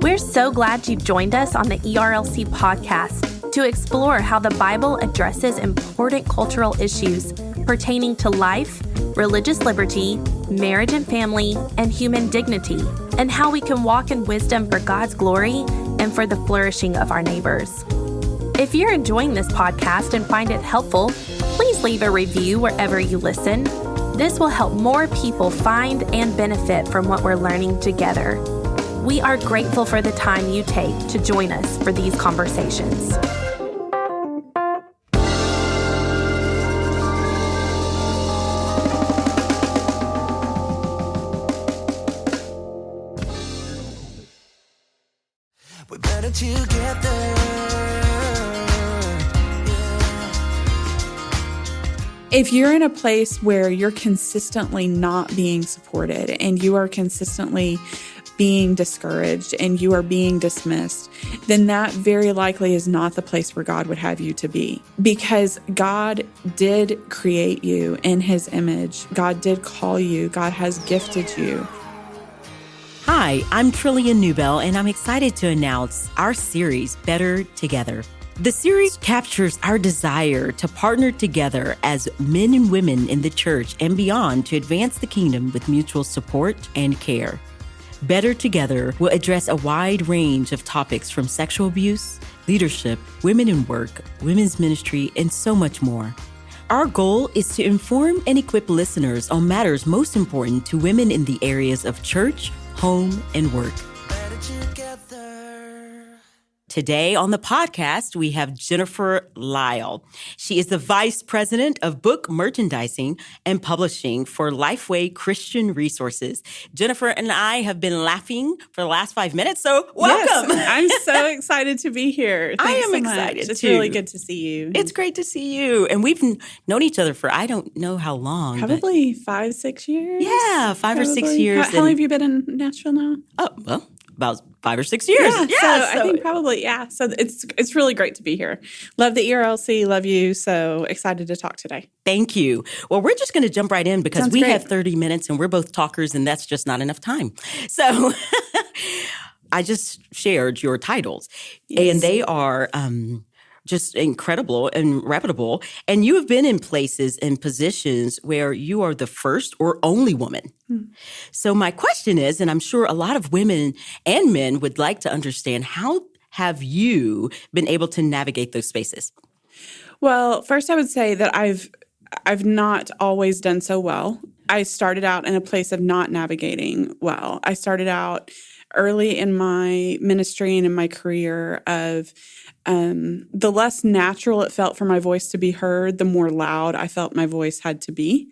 We're so glad you've joined us on the ERLC podcast to explore how the Bible addresses important cultural issues pertaining to life, religious liberty, marriage and family, and human dignity, and how we can walk in wisdom for God's glory and for the flourishing of our neighbors. If you're enjoying this podcast and find it helpful, please leave a review wherever you listen. This will help more people find and benefit from what we're learning together. We are grateful for the time you take to join us for these conversations. We're better together. If you're in a place where you're consistently not being supported and you are consistently being discouraged and you are being dismissed, then that very likely is not the place where God would have you to be. Because God did create you in His image. God did call you. God has gifted you. Hi, I'm Trillian Newbell, and I'm excited to announce our series, Better Together. The series captures our desire to partner together as men and women in the church and beyond to advance the kingdom with mutual support and care. Better Together will address a wide range of topics from sexual abuse, leadership, women in work, women's ministry, and so much more. Our goal is to inform and equip listeners on matters most important to women in the areas of church, home, and work. Better together. Today on the podcast, we have Jennifer Lyell. She is the Vice President of Book Merchandising and Publishing for Lifeway Christian Resources. Jennifer and I have been laughing for the last 5 minutes, so welcome. Yes, I'm so excited to be here. I Thanks am so excited, much. It's too. really good to see you. It's great to see you. And we've known each other for I don't know how long. Probably 5, 6 years. Yeah, 5 or 6 Probably. years. How long have you been in Nashville now? Oh, well, about 5 or 6 years. So I think probably, So it's really great to be here. Love the ERLC, love you. So excited to talk today. Thank you. Well, we're just going to jump right in because Sounds we great. have 30 minutes and we're both talkers and that's just not enough time. So I just shared your titles and they are just incredible and reputable. And you have been in places and positions where you are the first or only woman. So my question is, and I'm sure a lot of women and men would like to understand, how have you been able to navigate those spaces? Well, first I would say that I've not always done so well. I started out in a place of not navigating well. I started out early in my ministry and in my career of the less natural it felt for my voice to be heard, the more loud I felt my voice had to be,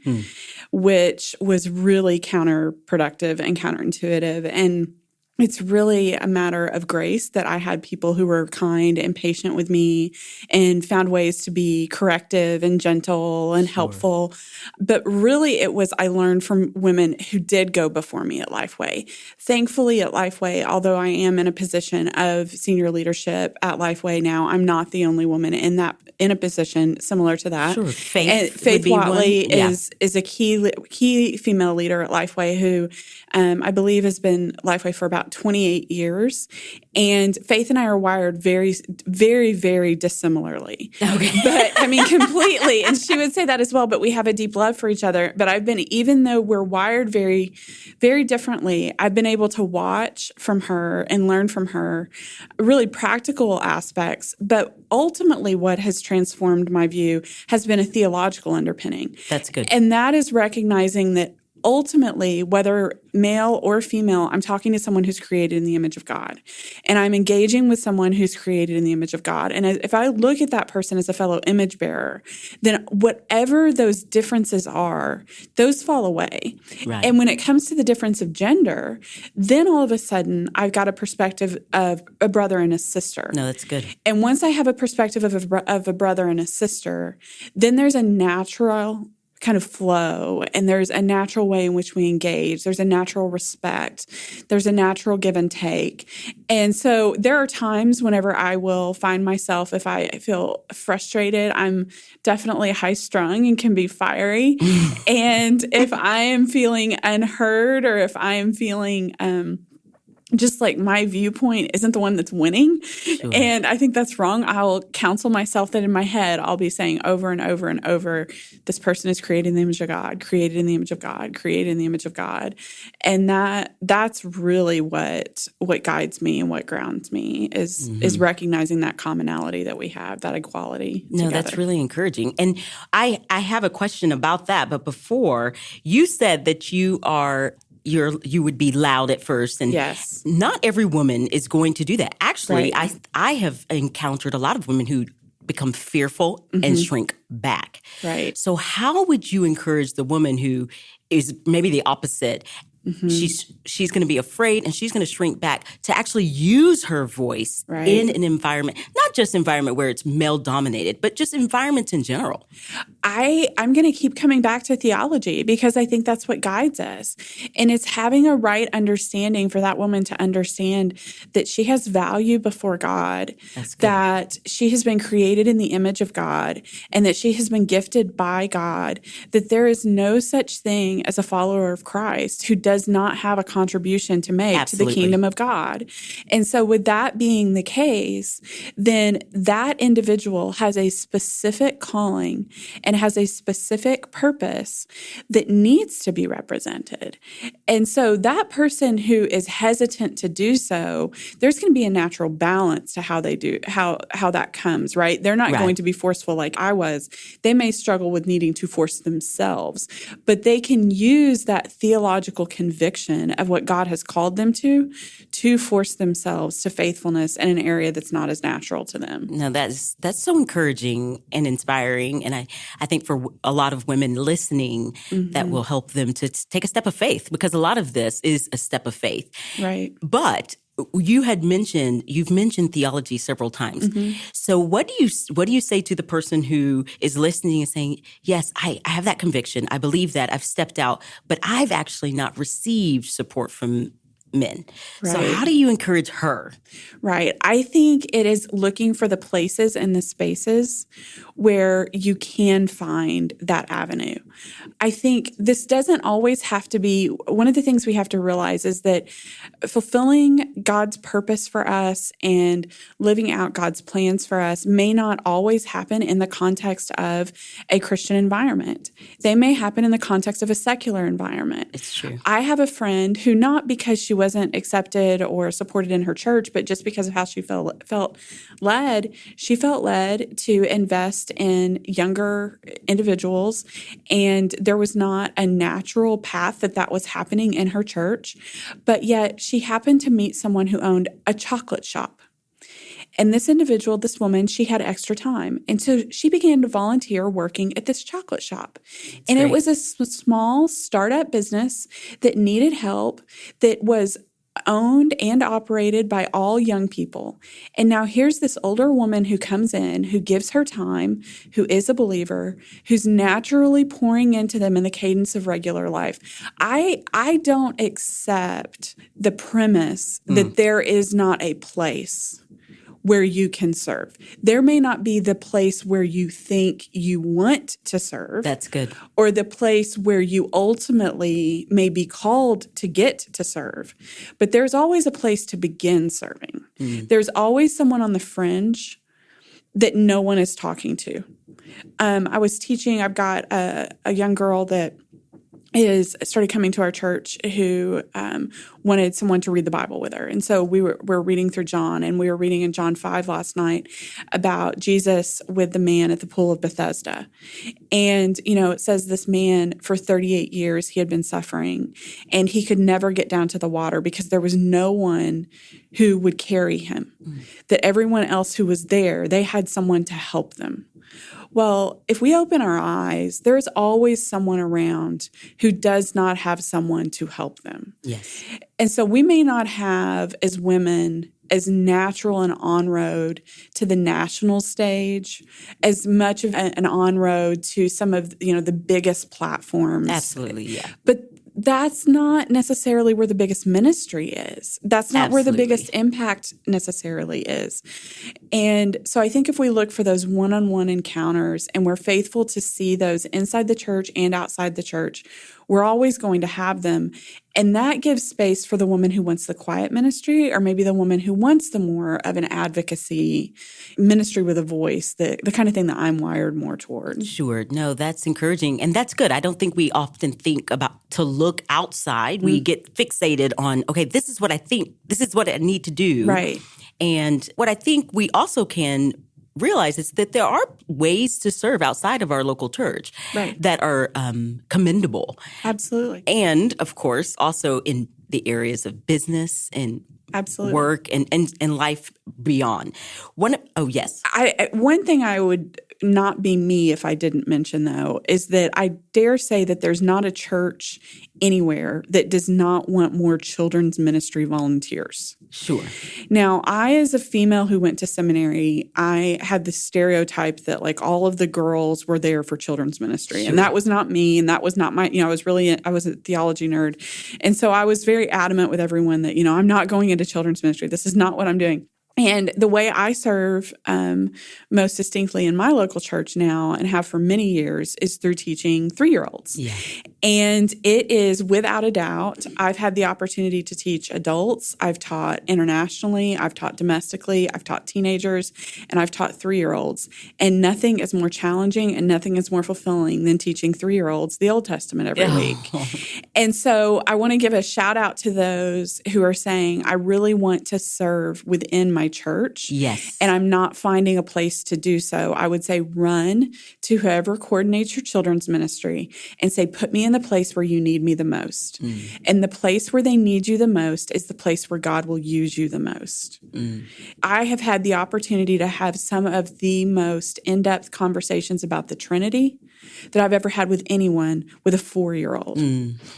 which was really counterproductive and counterintuitive. And it's really a matter of grace that I had people who were kind and patient with me and found ways to be corrective and gentle and helpful. But really I learned from women who did go before me at Lifeway. Thankfully at Lifeway, although I am in a position of senior leadership at Lifeway now, I'm not the only woman in a position similar to that. Sure. Faith Faith Watley one. is a key female leader at Lifeway who I believe has been Lifeway for about 28 years. And Faith and I are wired very, very, very dissimilarly. Okay. But I mean, completely. And she would say that as well, but we have a deep love for each other. But even though we're wired very, very differently, I've been able to watch from her and learn from her really practical aspects. But ultimately what has transformed my view has been a theological underpinning. That's good. And that is recognizing that ultimately, whether male or female, I'm talking to someone who's created in the image of God. And I'm engaging with someone who's created in the image of God. And if I look at that person as a fellow image bearer, then whatever those differences are, those fall away. Right. And when it comes to the difference of gender, then all of a sudden, I've got a perspective of a brother and a sister. No, that's good. And once I have a perspective of a brother and a sister, then there's a natural kind of flow, and there's a natural way in which we engage. There's a natural respect. There's a natural give and take. And so there are times whenever I will find myself, if I feel frustrated, I'm definitely high strung and can be fiery. And if I am feeling unheard, or if I am feeling just like my viewpoint isn't the one that's winning. Sure. And I think that's wrong. I'll counsel myself that in my head, I'll be saying over and over and over, this person is created in the image of God, created in the image of God, created in the image of God. And that's really what guides me and what grounds me is recognizing that commonality that we have, that equality. No, together. that's really encouraging. And I have a question about that. But before, you said that you would be loud at first. And yes, not every woman is going to do that. Actually, right. I have encountered a lot of women who become fearful and shrink back. Right. So how would you encourage the woman who is maybe the opposite? She's going to be afraid and she's going to shrink back to actually use her voice in an environment, not just environment where it's male dominated, but just environments in general. I'm going to keep coming back to theology because I think that's what guides us. And it's having a right understanding for that woman to understand that she has value before God, that she has been created in the image of God, and that she has been gifted by God, that there is no such thing as a follower of Christ who does not have a contribution to make to the kingdom of God. And so with that being the case, then that individual has a specific calling and has a specific purpose that needs to be represented. And so that person who is hesitant to do so, there's going to be a natural balance to how they do, how that comes, right? They're not going to be forceful like I was. They may struggle with needing to force themselves, but they can use that theological conviction of what God has called them to force themselves to faithfulness in an area that's not as natural to them. No, that's so encouraging and inspiring. And I think for a lot of women listening, that will help them to take a step of faith, because a lot of this is a step of faith. Right. But you've mentioned theology several times. So what do you say to the person who is listening and saying, yes, I have that conviction. I believe that. I've stepped out, but I've actually not received support from men. Right. So how do you encourage her? Right. I think it is looking for the places and the spaces where you can find that avenue. I think this doesn't always have to be, one of the things we have to realize is that fulfilling God's purpose for us and living out God's plans for us may not always happen in the context of a Christian environment. They may happen in the context of a secular environment. It's true. I have a friend who, not because she wasn't accepted or supported in her church, but just because of how she felt led to invest in younger individuals. And there was not a natural path that was happening in her church. But yet she happened to meet someone who owned a chocolate shop. And this individual, this woman, she had extra time. And so she began to volunteer working at this chocolate shop. And it was a small startup business that needed help, that was owned and operated by all young people. And now here's this older woman who comes in, who gives her time, who is a believer, who's naturally pouring into them in the cadence of regular life. I don't accept the premise that there is not a place where you can serve. There may not be the place where you think you want to serve. That's good. Or the place where you ultimately may be called to get to serve. But there's always a place to begin serving. There's always someone on the fringe that no one is talking to. I was teaching, I've got a young girl that started coming to our church who wanted someone to read the Bible with her. And so we're reading through John, and we were reading in John 5 last night about Jesus with the man at the pool of Bethesda. And, it says this man for 38 years, he had been suffering, and he could never get down to the water because there was no one who would carry him. That everyone else who was there, they had someone to help them. Well, if we open our eyes, there's always someone around who does not have someone to help them. Yes. And so we may not have, as women, as natural an on-road to the national stage, as much of an on-road to some of, the biggest platforms. Absolutely, yeah. But that's not necessarily where the biggest ministry is. That's not where the biggest impact necessarily is. And so I think if we look for those one-on-one encounters and we're faithful to see those inside the church and outside the church, we're always going to have them. And that gives space for the woman who wants the quiet ministry, or maybe the woman who wants the more of an advocacy ministry with a voice, the kind of thing that I'm wired more toward. Sure. No, that's encouraging. And that's good. I don't think we often think about to look outside. We get fixated on, okay, this is what I think. This is what I need to do. Right. And what I think we also can realize is that there are ways to serve outside of our local church that are commendable. Absolutely. And, of course, also in the areas of business and work and life beyond. One thing I would not be me if I didn't mention, though, is that I dare say that there's not a church anywhere that does not want more children's ministry volunteers. Sure. Now, I, as a female who went to seminary, I had the stereotype that like all of the girls were there for children's ministry. Sure. And that was not me. And that was not my, I was a theology nerd. And so I was very adamant with everyone that, I'm not going into children's ministry. This is not what I'm doing. And the way I serve most distinctly in my local church now and have for many years is through teaching 3-year-olds. Yeah. And it is without a doubt, I've had the opportunity to teach adults. I've taught internationally. I've taught domestically. I've taught teenagers. And I've taught 3-year-olds. And nothing is more challenging and nothing is more fulfilling than teaching 3-year-olds the Old Testament every week. And so I want to give a shout out to those who are saying, I really want to serve within my church. Yes. And I'm not finding a place to do so. I would say run to whoever coordinates your children's ministry and say, put me in the place where you need me the most. And the place where they need you the most is the place where God will use you the most. I have had the opportunity to have some of the most in-depth conversations about the Trinity that I've ever had with anyone with a 4-year-old.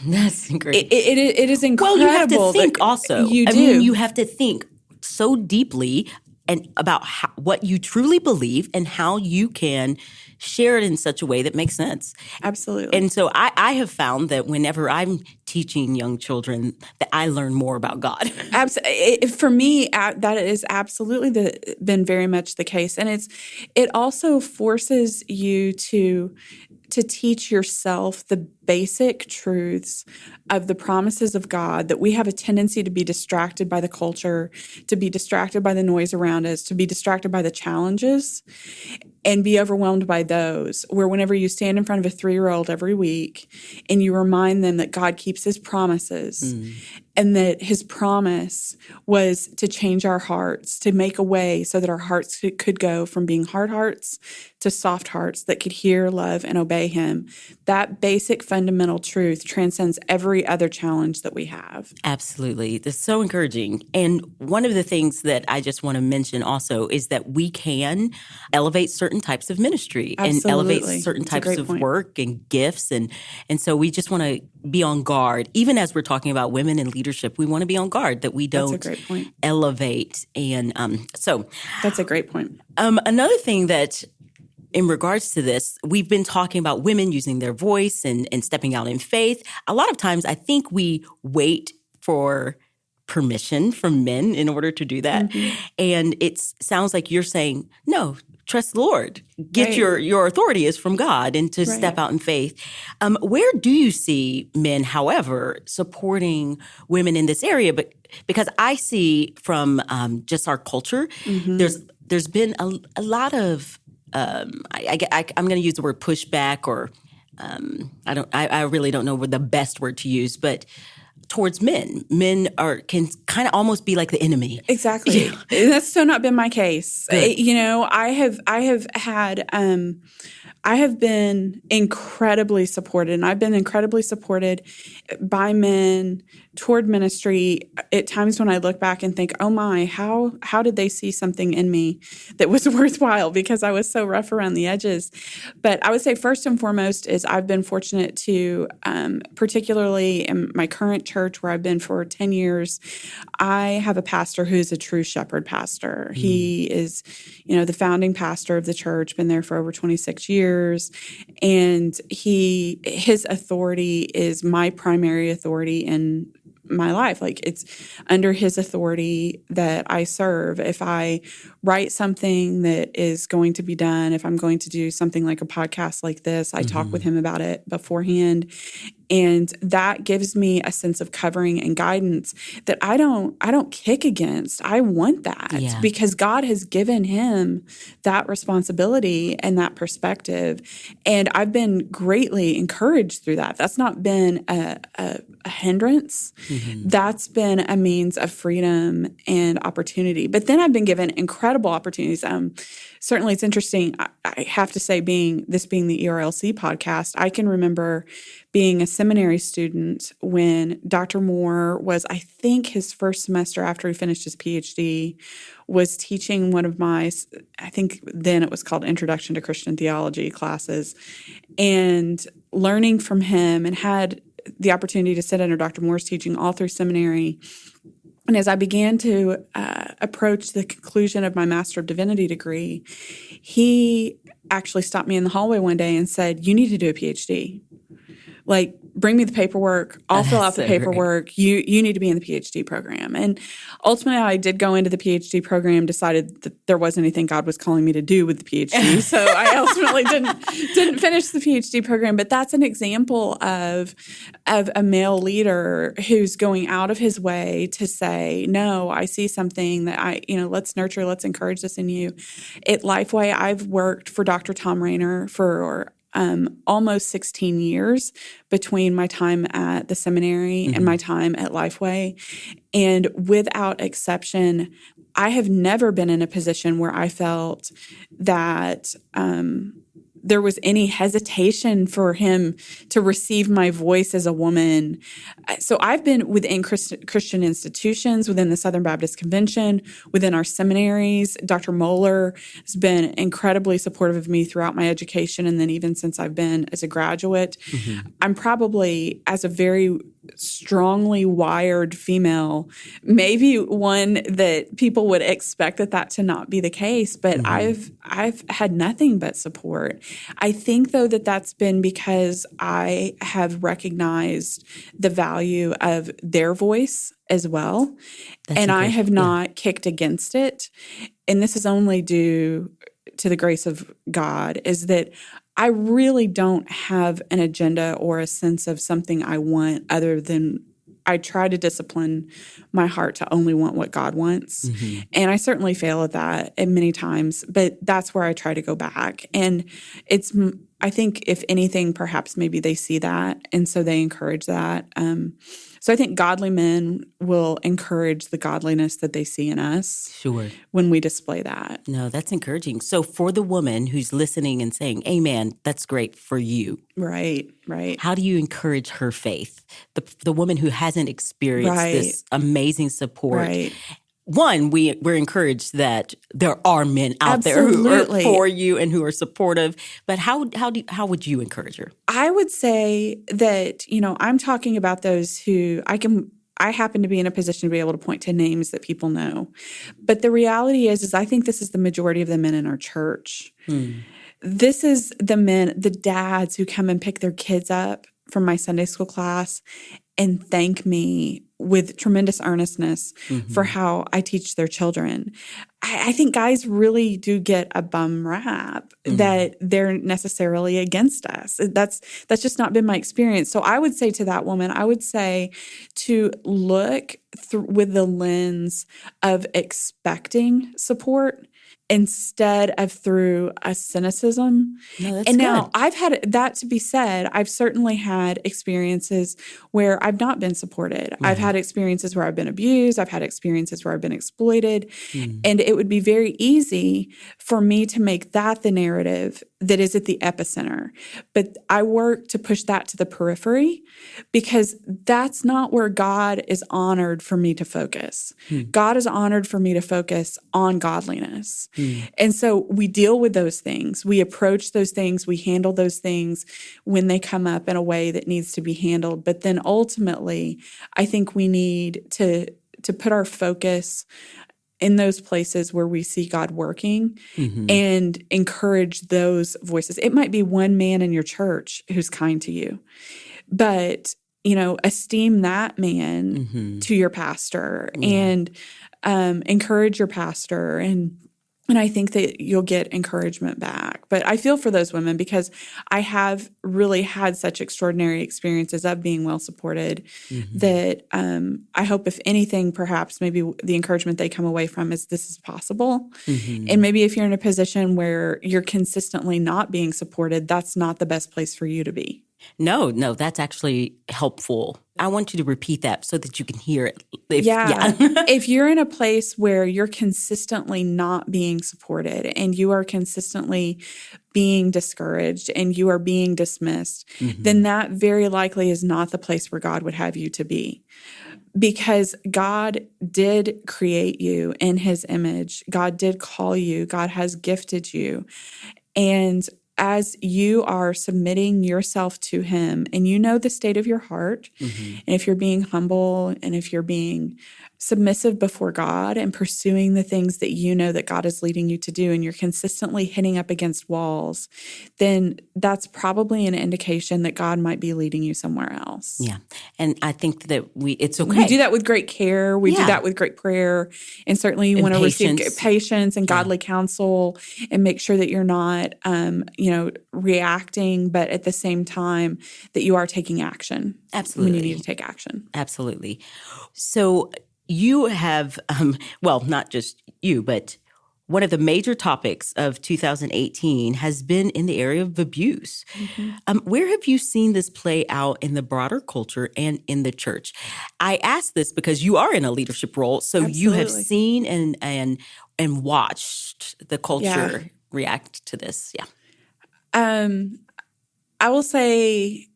That's great. It is incredible. Well, you have to think also. You do. I mean, you have to think so deeply and about what you truly believe and how you can share it in such a way that makes sense. Absolutely. And so I have found that whenever I'm teaching young children, that I learn more about God. For me, that is absolutely been very much the case. And it also forces you to teach yourself the basic truths of the promises of God, that we have a tendency to be distracted by the culture, to be distracted by the noise around us, to be distracted by the challenges, and be overwhelmed by those, where whenever you stand in front of a 3-year-old every week and you remind them that God keeps his promises and that his promise was to change our hearts, to make a way so that our hearts could go from being hard hearts to soft hearts that could hear, love, and obey him. That basic fundamental truth transcends every other challenge that we have. Absolutely. That's so encouraging. And one of the things that I just want to mention also is that we can elevate certain types of ministry and elevate certain types of work and gifts. And so we just want to be on guard. Even as we're talking about women in leadership, we want to be on guard that we don't elevate. And so that's a great point. Another thing that in regards to this, we've been talking about women using their voice and stepping out in faith. A lot of times I think we wait for permission from men in order to do that. And it sounds like you're saying, no, trust the Lord. Get your authority is from God and to step out in faith. Where do you see men, however, supporting women in this area? But because I see from just our culture, there's been a lot of I'm going to use the word pushback, or I really don't know the best word to use, but towards men can kind of almost be like the enemy. Exactly. That's so not been my case. I have had I have been incredibly supported, and I've been incredibly supported by men toward ministry at times when I look back and think, oh my, how did they see something in me that was worthwhile because I was so rough around the edges? But I would say first and foremost is I've been fortunate to, particularly in my current church where I've been for 10 years, I have a pastor who's a true shepherd pastor. He is, the founding pastor of the church, been there for over 26 years. And his authority is my primary authority in my life. Like, it's under his authority that I serve. If I write something that is going to be done, if I'm going to do something like a podcast like this, I talk with him about it beforehand. And that gives me a sense of covering and guidance that I don't kick against. I want that because God has given him that responsibility and that perspective. And I've been greatly encouraged through that. That's not been a hindrance. That's been a means of freedom and opportunity. But then I've been given incredible opportunities. Certainly it's interesting. I have to say, being the ERLC podcast, I can remember being a seminary student when Dr. Moore was, I think his first semester after he finished his PhD, was teaching one of my, I think then it was called Introduction to Christian Theology classes, and learning from him, and had the opportunity to sit under Dr. Moore's teaching all through seminary. And as I began to approach the conclusion of my Master of Divinity degree, he actually stopped me in the hallway one day and said, "You need to do a PhD. Like, bring me the paperwork. I'll fill out the paperwork. Great. You need to be in the PhD program." And ultimately, I did go into the PhD program, decided that there wasn't anything God was calling me to do with the PhD. So I ultimately didn't finish the PhD program. But that's an example of a male leader who's going out of his way to say, no, I see something that let's nurture, let's encourage this in you. At Lifeway, I've worked for Dr. Tom Rainer for almost 16 years between my time at the seminary and my time at Lifeway. And without exception, I have never been in a position where I felt that there was any hesitation for him to receive my voice as a woman. So I've been within Christian institutions, within the Southern Baptist Convention, within our seminaries. Dr. Moeller has been incredibly supportive of me throughout my education, and then even since I've been as a graduate. I'm probably, as a very strongly wired female, maybe one that people would expect that to not be the case, but I've had nothing but support. I think, though, that's been because I have recognized the value of their voice as well, and I have not kicked against it. And this is only due to the grace of God, is that I really don't have an agenda or a sense of something I want other than I try to discipline my heart to only want what God wants. And I certainly fail at that many times, but that's where I try to go back. And I think if anything, perhaps maybe they see that, and so they encourage that. So I think godly men will encourage the godliness that they see in us. Sure. When we display that. No, that's encouraging. So for the woman who's listening and saying, amen, that's great for you. Right. How do you encourage her faith? The woman who hasn't experienced this amazing support. Right. One, we're encouraged that there are men out there who are for you and who are supportive. But how would you encourage her? I would say that, I'm talking about those who I happen to be in a position to be able to point to names that people know. But the reality is I think this is the majority of the men in our church. This is the men, the dads who come and pick their kids up from my Sunday school class and thank me with tremendous earnestness for how I teach their children. I think guys really do get a bum rap that they're necessarily against us. That's just not been my experience. So I would say to that woman, I would say to look with the lens of expecting support instead of through a cynicism. No, that's And good. now I've had that to be said. I've certainly had experiences where I've not been supported. I've had experiences where I've been abused. I've had experiences where I've been exploited. And it would be very easy for me to make that the narrative that is at the epicenter. But I work to push that to the periphery because that's not where God is honored for me to focus. God is honored for me to focus on godliness. And so we deal with those things. We approach those things. We handle those things when they come up in a way that needs to be handled. But then ultimately, I think we need to put our focus in those places where we see God working and encourage those voices. It might be one man in your church who's kind to you, but esteem that man to your pastor and encourage your pastor. And I think that you'll get encouragement back. But I feel for those women because I have really had such extraordinary experiences of being well supported that I hope, if anything, perhaps maybe the encouragement they come away from is this is possible. And maybe if you're in a position where you're consistently not being supported, that's not the best place for you to be. No, that's actually helpful. I want you to repeat that so that you can hear it. If you're in a place where you're consistently not being supported and you are consistently being discouraged and you are being dismissed, then that very likely is not the place where God would have you to be. Because God did create you in his image. God did call you. God has gifted you. And as you are submitting yourself to him and you know the state of your heart, and if you're being humble and if you're being submissive before God and pursuing the things that you know that God is leading you to do, and you're consistently hitting up against walls, then that's probably an indication that God might be leading you somewhere else. Yeah. And I think that it's okay. We do that with great care. We do that with great prayer. And certainly you want to receive patience and godly counsel and make sure that you're not, reacting, but at the same time that you are taking action. Absolutely. When you need to take action. Absolutely. So you have, not just you, but one of the major topics of 2018 has been in the area of abuse. Where have you seen this play out in the broader culture and in the church? I ask this because you are in a leadership role, so you have seen and watched the culture react to this. Yeah. I will say,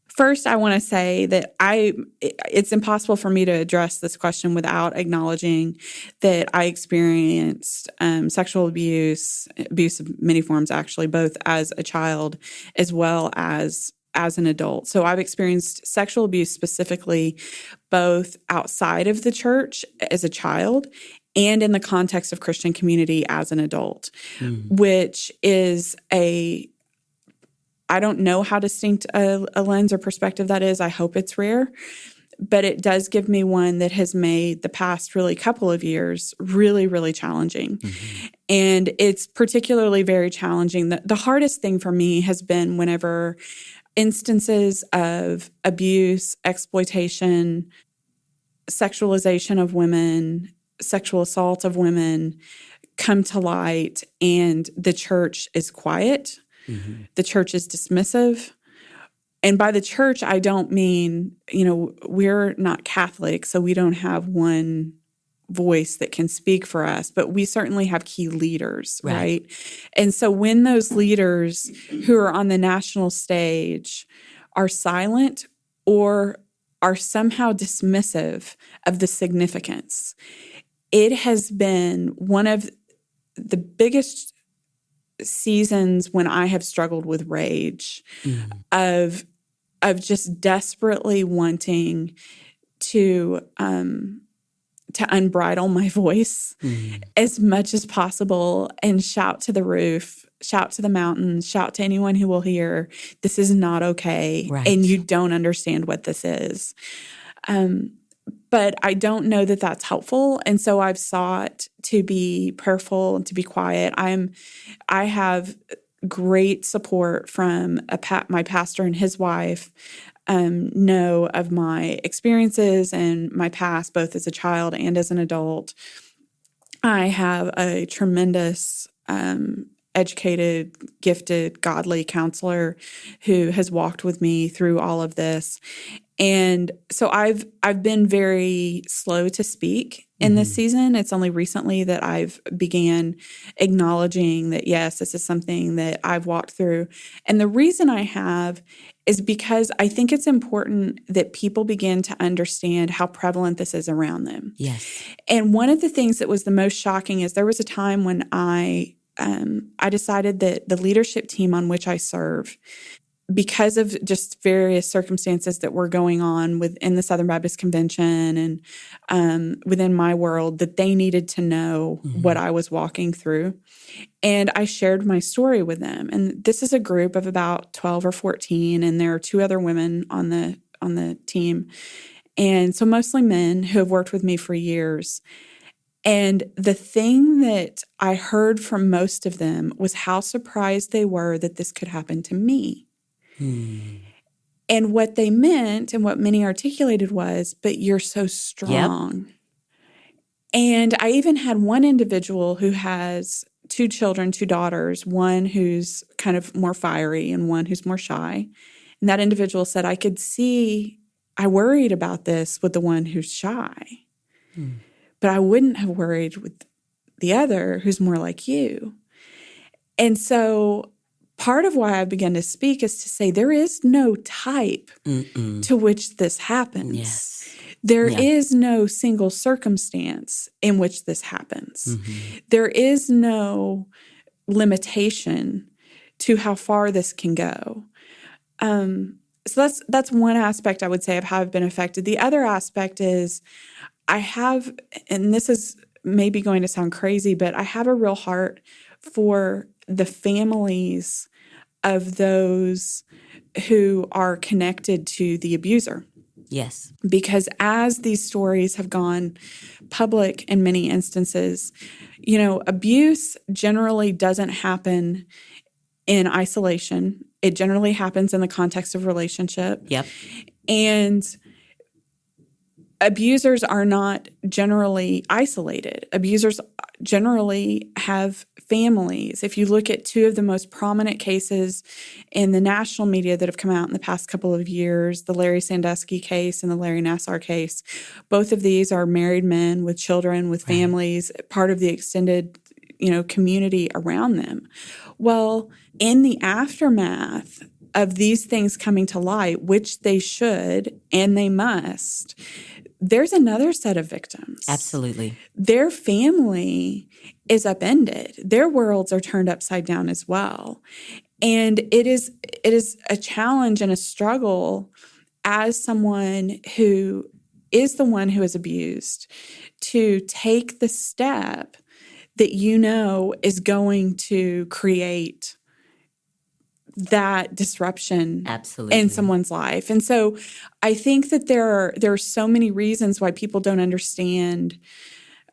first, I want to say that it's impossible for me to address this question without acknowledging that I experienced sexual abuse of many forms, actually, both as a child as well as an adult. So I've experienced sexual abuse specifically both outside of the church as a child and in the context of Christian community as an adult, which is I don't know how distinct a lens or perspective that is. I hope it's rare, but it does give me one that has made the past really couple of years really, really challenging. And it's particularly very challenging. The hardest thing for me has been whenever instances of abuse, exploitation, sexualization of women, sexual assault of women come to light and the church is quiet. The church is dismissive. And by the church, I don't mean, we're not Catholic, so we don't have one voice that can speak for us, but we certainly have key leaders, right? And so when those leaders who are on the national stage are silent or are somehow dismissive of the significance, it has been one of the biggest seasons when I have struggled with rage of just desperately wanting to unbridle my voice as much as possible and shout to the roof, shout to the mountains, shout to anyone who will hear, this is not okay, and you don't understand what this is. But I don't know that that's helpful. And so I've sought to be prayerful and to be quiet. I have great support from my pastor and his wife, know of my experiences and my past, both as a child and as an adult. I have a tremendous educated, gifted, godly counselor who has walked with me through all of this. And so I've been very slow to speak in this season. It's only recently that I've began acknowledging that, yes, this is something that I've walked through. And the reason I have is because I think it's important that people begin to understand how prevalent this is around them. Yes. And one of the things that was the most shocking is there was a time when I decided that the leadership team on which I serve, because of just various circumstances that were going on within the Southern Baptist Convention and within my world, that they needed to know what I was walking through. And I shared my story with them. And this is a group of about 12 or 14, and there are 2 other women on the team. And so mostly men who have worked with me for years. And the thing that I heard from most of them was how surprised they were that this could happen to me. And what they meant and what many articulated was, but you're so strong. Yep. And I even had one individual who has 2 children, 2 daughters, one who's kind of more fiery and one who's more shy. And that individual said, I could see, I worried about this with the one who's shy. But I wouldn't have worried with the other who's more like you. And so part of why I began to speak is to say there is no type to which this happens. Yes. There is no single circumstance in which this happens. There is no limitation to how far this can go. So that's one aspect I would say of how I've been affected. The other aspect is I have, and this is maybe going to sound crazy, but I have a real heart for the families of those who are connected to the abuser. Yes. Because as these stories have gone public in many instances, you know, abuse generally doesn't happen in isolation. It generally happens in the context of relationship. Yep. And abusers are not generally isolated. Abusers generally have families. If you look at 2 of the most prominent cases in the national media that have come out in the past couple of years, the Larry Sandusky case and the Larry Nassar case, both of these are married men with children, with families, part of the extended, community around them. Well, in the aftermath of these things coming to light, which they should and they must, there's another set of victims. Absolutely. Their family is upended. Their worlds are turned upside down as well. And it is a challenge and a struggle as someone who is the one who is abused to take the step that is going to create that disruption in someone's life. And so I think that there are so many reasons why people don't understand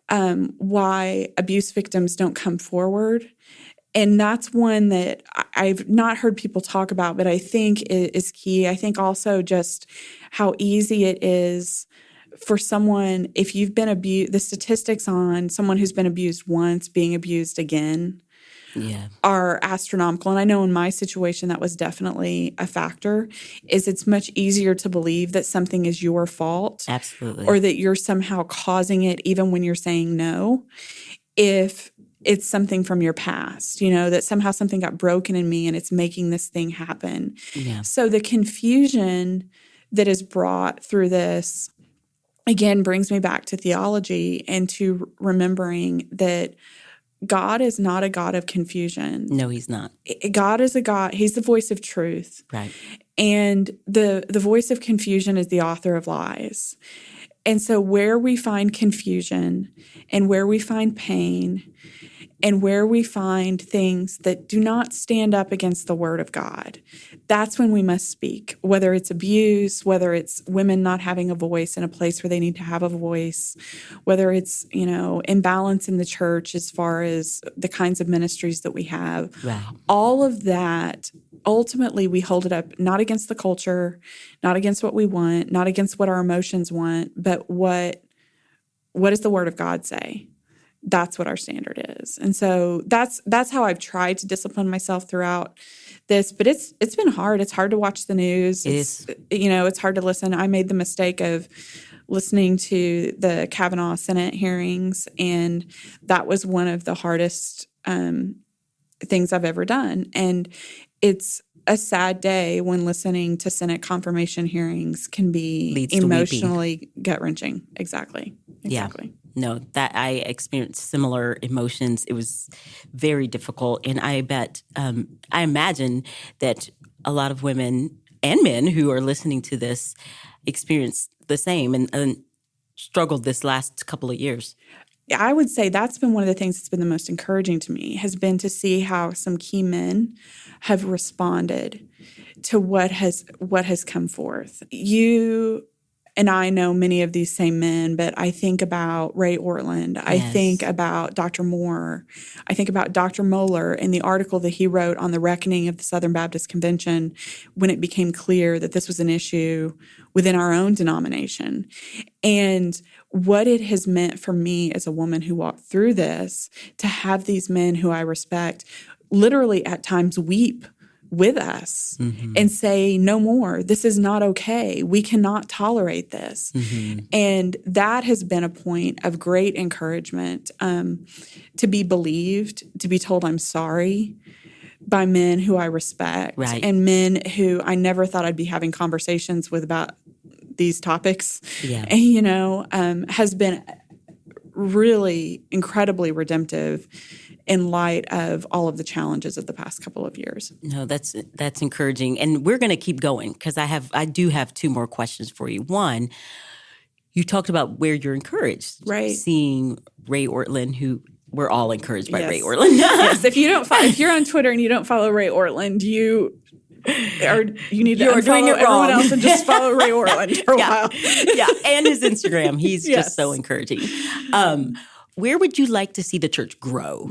why abuse victims don't come forward. And that's one that I've not heard people talk about, but I think is key. I think also just how easy it is for someone, if you've been abused, the statistics on someone who's been abused once being abused again are astronomical. And I know in my situation that was definitely a factor, is it's much easier to believe that something is your fault. Absolutely. Or that you're somehow causing it even when you're saying no, if it's something from your past, that somehow something got broken in me and it's making this thing happen. Yeah. So the confusion that is brought through this, again, brings me back to theology and to remembering that God is not a God of confusion. No, he's not. God is a God. He's the voice of truth. Right. And the voice of confusion is the author of lies. And so where we find confusion and where we find pain and where we find things that do not stand up against the word of God, that's when we must speak, whether it's abuse, whether it's women not having a voice in a place where they need to have a voice, whether it's, imbalance in the church as far as the kinds of ministries that we have. Right. All of that, ultimately we hold it up not against the culture, not against what we want, not against what our emotions want, but what does the word of God say? that's what our standard is. And so that's how I've tried to discipline myself throughout this, but it's been hard. It's hard to watch the news. It's hard to listen. I made the mistake of listening to the Kavanaugh Senate hearings, and that was one of the hardest things I've ever done. And it's a sad day when listening to Senate confirmation hearings can be emotionally gut-wrenching. Exactly. Yeah. No, that I experienced similar emotions. It was very difficult. And I imagine that a lot of women and men who are listening to this experience the same and struggled this last couple of years. I would say that's been one of the things that's been the most encouraging to me, has been to see how some key men have responded to what has come forth. You and I know many of these same men, but I think about Ray Ortland. Yes. I think about Dr. Moore. I think about Dr. Moeller and the article that he wrote on the reckoning of the Southern Baptist Convention when it became clear that this was an issue within our own denomination. And what it has meant for me as a woman who walked through this, to have these men who I respect literally at times weep with us and say, no more, this is not okay. We cannot tolerate this. And that has been a point of great encouragement, to be believed, to be told I'm sorry by men who I respect, right, and men who I never thought I'd be having conversations with about these topics. Yeah. And, has been really incredibly redemptive in light of all of the challenges of the past couple of years. No, that's encouraging. And we're going to keep going because I do have two more questions for you. One, you talked about where you're encouraged. Right. Seeing Ray Ortland, who we're all encouraged by. Yes. Ray Ortland. Yes. If you're on Twitter and you don't follow Ray Ortland, you need to unfollow everyone else and just follow Ray Ortland for a while. Yeah, and his Instagram. He's just so encouraging. Where would you like to see the church grow?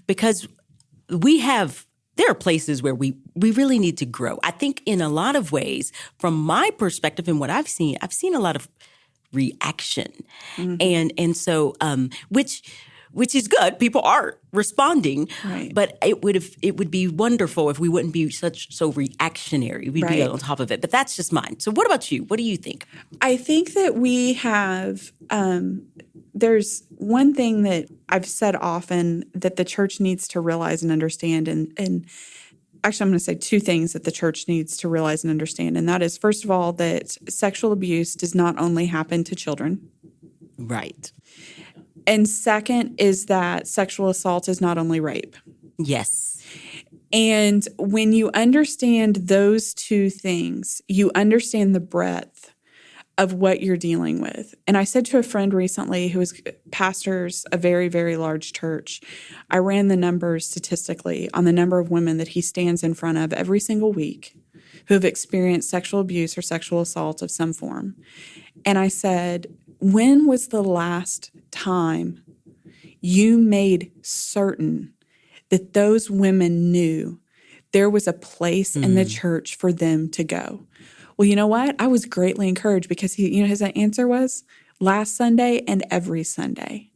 Because there are places where we really need to grow. I think in a lot of ways, from my perspective and what I've seen a lot of reaction. And so, which is good. People are responding, right, but it would be wonderful if we wouldn't be so reactionary. We'd be on top of it. But that's just mine. So what about you? What do you think? I think that we have there's one thing that I've said often that the church needs to realize and understand, and actually I'm going to say two things that the church needs to realize and understand, and that is, first of all, that sexual abuse does not only happen to children. Right. And second is that sexual assault is not only rape. Yes. And when you understand those two things, you understand the breadth of what you're dealing with. And I said to a friend recently who pastors a very, very large church, I ran the numbers statistically on the number of women that he stands in front of every single week who have experienced sexual abuse or sexual assault of some form. And I said, when was the last time you made certain that those women knew there was a place in the church for them to go? Well, you know what? I was greatly encouraged because his answer was last Sunday and every Sunday.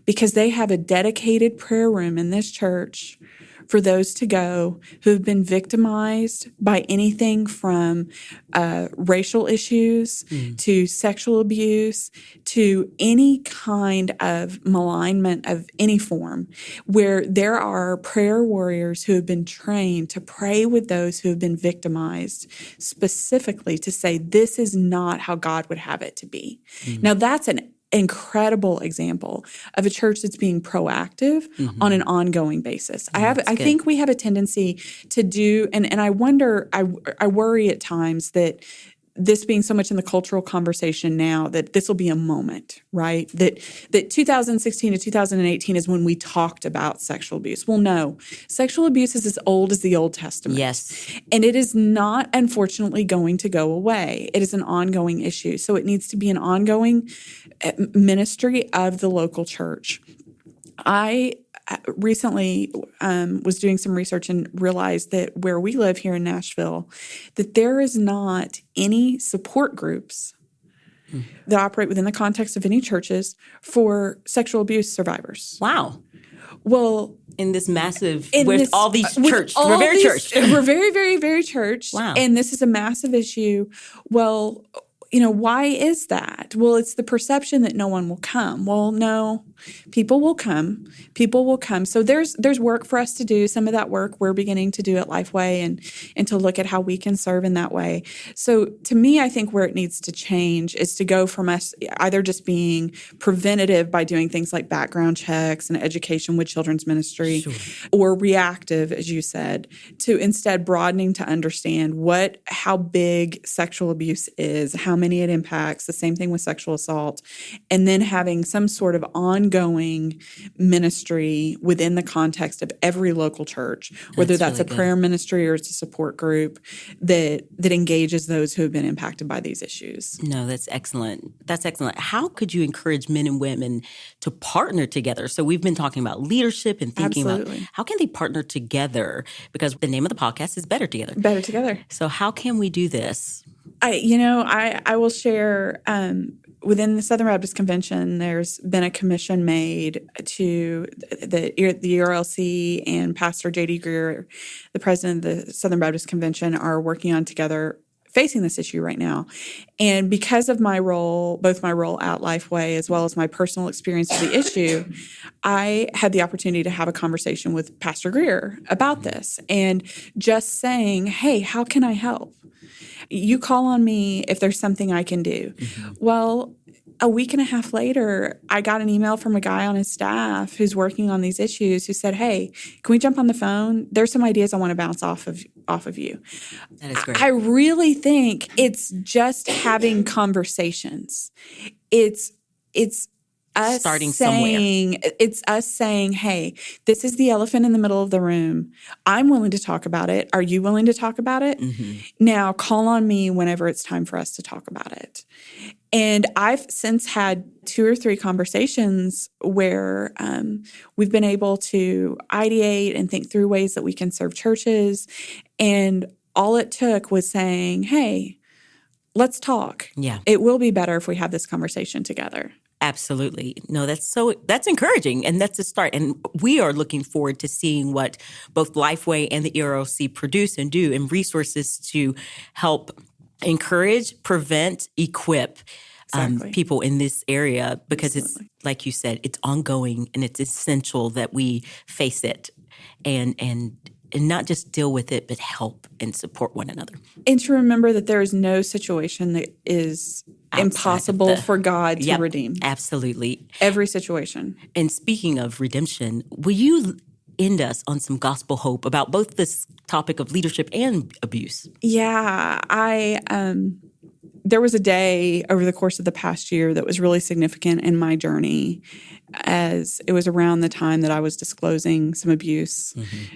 Because they have a dedicated prayer room in this church for those to go who have been victimized by anything from racial issues to sexual abuse to any kind of malignment of any form, where there are prayer warriors who have been trained to pray with those who have been victimized, specifically to say, this is not how God would have it to be. Now, that's an incredible example of a church that's being proactive on an ongoing basis. I think we have a tendency to do, and I wonder, I worry at times that this being so much in the cultural conversation now, that this will be a moment, right? That 2016 to 2018 is when we talked about sexual abuse. Well, no. Sexual abuse is as old as the Old Testament. Yes. And it is not, unfortunately, going to go away. It is an ongoing issue. So it needs to be an ongoing ministry of the local church. I recently was doing some research and realized that where we live here in Nashville, that there is not any support groups that operate within the context of any churches for sexual abuse survivors. Wow. Well, In this massive, in with this- all these with church, all we're very these- church. We're very, very, very church. Wow. And this is a massive issue. Well, why is that? Well, it's the perception that no one will come. Well, no, people will come. People will come. So there's work for us to do. Some of that work we're beginning to do at Lifeway and to look at how we can serve in that way. So to me, I think where it needs to change is to go from us either just being preventative by doing things like background checks and education with children's ministry, or reactive, as you said, to instead broadening to understand how big sexual abuse is, how many it impacts, the same thing with sexual assault, and then having some sort of ongoing ministry within the context of every local church, whether that's really a prayer ministry or it's a support group that engages those who have been impacted by these issues. No, that's excellent. That's excellent. How could you encourage men and women to partner together? So we've been talking about leadership and thinking about how can they partner together? Because the name of the podcast is Better Together. Better Together. So how can we do this? I will share within the Southern Baptist Convention, there's been a commission made to the ERLC, and Pastor J.D. Greer, the president of the Southern Baptist Convention, are working on together facing this issue right now. And because of my role, both my role at Lifeway as well as my personal experience with the issue, I had the opportunity to have a conversation with Pastor Greer about this and just saying, hey, how can I help? You call on me if there's something I can do. Well, a week and a half later, I got an email from a guy on his staff who's working on these issues who said, hey, can we jump on the phone? There's some ideas I want to bounce off of you. That is great. I really think it's just having conversations. It's us starting saying, it's us saying, hey, this is the elephant in the middle of the room. I'm willing to talk about it. Are you willing to talk about it? Now call on me whenever it's time for us to talk about it. And I've since had 2 or 3 conversations where we've been able to ideate and think through ways that we can serve churches. And all it took was saying, hey, let's talk. Yeah. It will be better if we have this conversation together. Absolutely. No, that's encouraging, and that's a start. And we are looking forward to seeing what both Lifeway and the ERLC produce and do, and resources to help encourage, prevent, equip people in this area, because it's, like you said, it's ongoing and it's essential that we face it and not just deal with it, but help and support one another. And to remember that there is no situation that is impossible for God to redeem. Absolutely. Every situation. And speaking of redemption, will you end us on some gospel hope about both this topic of leadership and abuse? Yeah, there was a day over the course of the past year that was really significant in my journey, as it was around the time that I was disclosing some abuse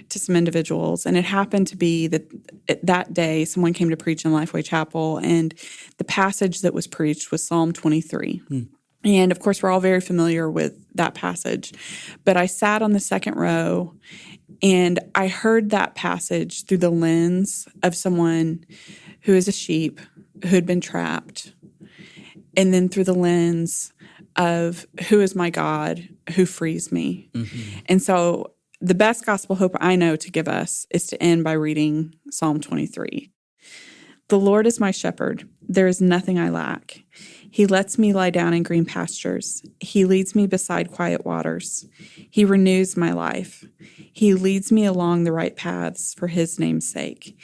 to some individuals. And it happened to be that day someone came to preach in Lifeway Chapel, and the passage that was preached was Psalm 23. And of course, we're all very familiar with that passage. But I sat on the second row, and I heard that passage through the lens of someone who is a sheep who had been trapped, and then through the lens of who is my God who frees me. And so the best gospel hope I know to give us is to end by reading Psalm 23. The Lord is my shepherd. There is nothing I lack. He lets me lie down in green pastures. He leads me beside quiet waters. He renews my life. He leads me along the right paths for his name's sake.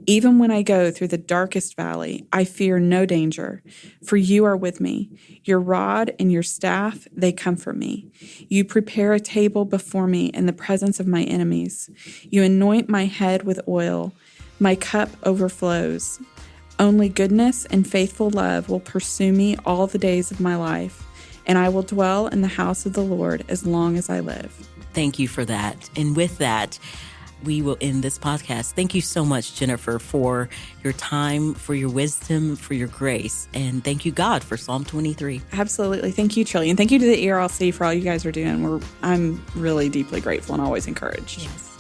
Even when I go through the darkest valley, I fear no danger, for you are with me. Your rod and your staff, they comfort me. You prepare a table before me in the presence of my enemies. You anoint my head with oil. My cup overflows. Only goodness and faithful love will pursue me all the days of my life, and I will dwell in the house of the Lord as long as I live. Thank you for that. And with that, we will end this podcast. Thank you so much, Jennifer, for your time, for your wisdom, for your grace. And thank you, God, for Psalm 23. Absolutely. Thank you, Trillian. Thank you to the ERLC for all you guys are doing. I'm really deeply grateful and always encouraged. Yes.